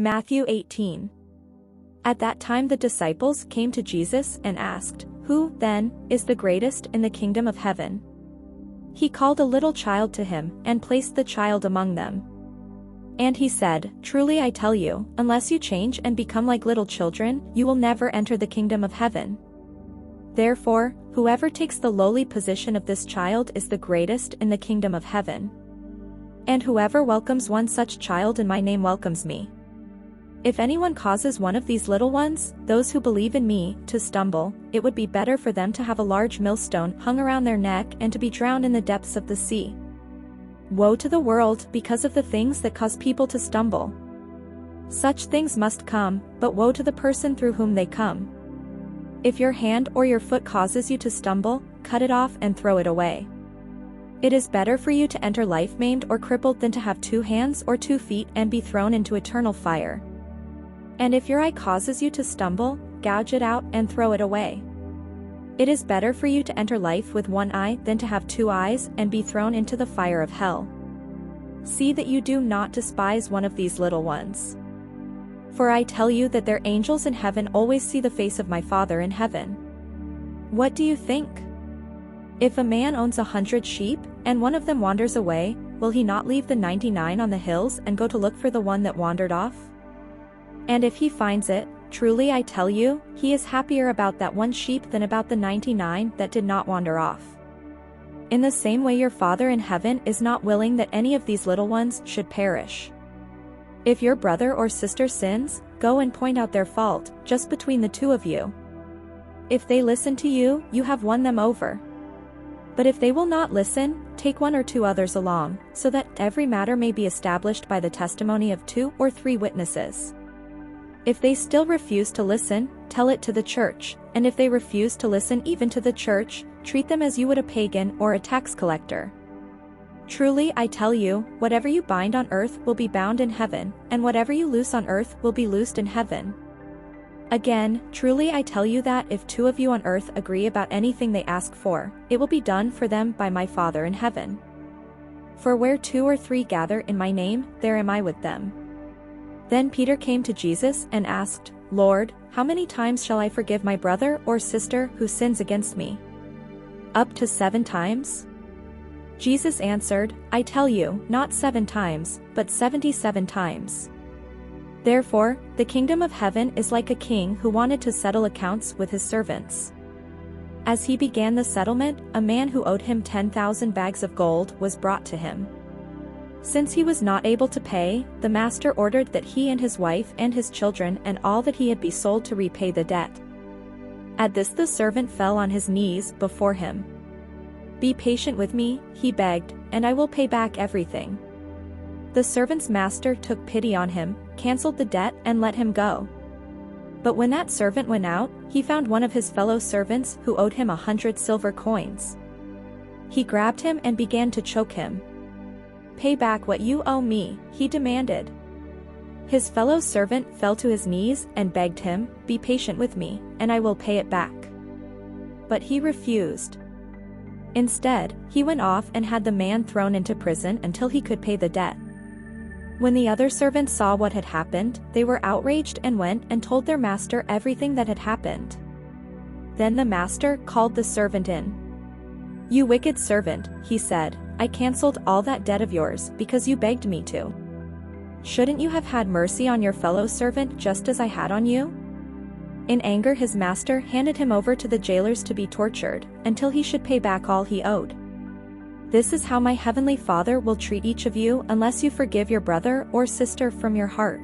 Matthew 18. At that time the disciples came to Jesus and asked, "Who, then, is the greatest in the kingdom of heaven?" He called a little child to him and placed the child among them. And he said, "Truly I tell you, unless you change and become like little children, you will never enter the kingdom of heaven. Therefore, whoever takes the lowly position of this child is the greatest in the kingdom of heaven. And whoever welcomes one such child in my name welcomes me. If anyone causes one of these little ones, those who believe in me, to stumble, it would be better for them to have a large millstone hung around their neck and to be drowned in the depths of the sea. Woe to the world because of the things that cause people to stumble. Such things must come, but woe to the person through whom they come. If your hand or your foot causes you to stumble, cut it off and throw it away. It is better for you to enter life maimed or crippled than to have 2 hands or 2 feet and be thrown into eternal fire. And if your eye causes you to stumble, gouge it out and throw it away. It is better for you to enter life with 1 eye than to have 2 eyes and be thrown into the fire of hell. See that you do not despise one of these little ones. For I tell you that their angels in heaven always see the face of my Father in heaven. What do you think? If a man owns 100 sheep, and one of them wanders away, will he not leave the 99 on the hills and go to look for the one that wandered off? And if he finds it, truly I tell you, he is happier about that one sheep than about the 99 that did not wander off. In the same way your Father in heaven is not willing that any of these little ones should perish. If your brother or sister sins, go and point out their fault, just between the 2 of you. If they listen to you, you have won them over. But if they will not listen, take 1 or 2 others along, so that every matter may be established by the testimony of 2 or 3 witnesses. If they still refuse to listen, tell it to the church, and if they refuse to listen even to the church, treat them as you would a pagan or a tax collector. Truly I tell you, whatever you bind on earth will be bound in heaven, and whatever you loose on earth will be loosed in heaven. Again, truly I tell you that if 2 of you on earth agree about anything they ask for, it will be done for them by my Father in heaven. For where 2 or 3 gather in my name, there am I with them." Then Peter came to Jesus and asked, "Lord, how many times shall I forgive my brother or sister who sins against me? Up to 7 times?" Jesus answered, "I tell you, not 7 times, but 77 times. Therefore, the kingdom of heaven is like a king who wanted to settle accounts with his servants. As he began the settlement, a man who owed him 10,000 bags of gold was brought to him. Since he was not able to pay, the master ordered that he and his wife and his children and all that he had be sold to repay the debt. At this the servant fell on his knees before him. "Be patient with me," he begged, "and I will pay back everything." The servant's master took pity on him, canceled the debt and let him go. But when that servant went out, he found one of his fellow servants who owed him 100 silver coins. He grabbed him and began to choke him. "Pay back what you owe me," he demanded. His fellow servant fell to his knees and begged him, "Be patient with me, and I will pay it back." But he refused. Instead, he went off and had the man thrown into prison until he could pay the debt. When the other servants saw what had happened, they were outraged and went and told their master everything that had happened. Then the master called the servant in. "You wicked servant," he said, "I canceled all that debt of yours because you begged me to. Shouldn't you have had mercy on your fellow servant just as I had on you?" In anger his master handed him over to the jailers to be tortured, until he should pay back all he owed. This is how my heavenly Father will treat each of you unless you forgive your brother or sister from your heart.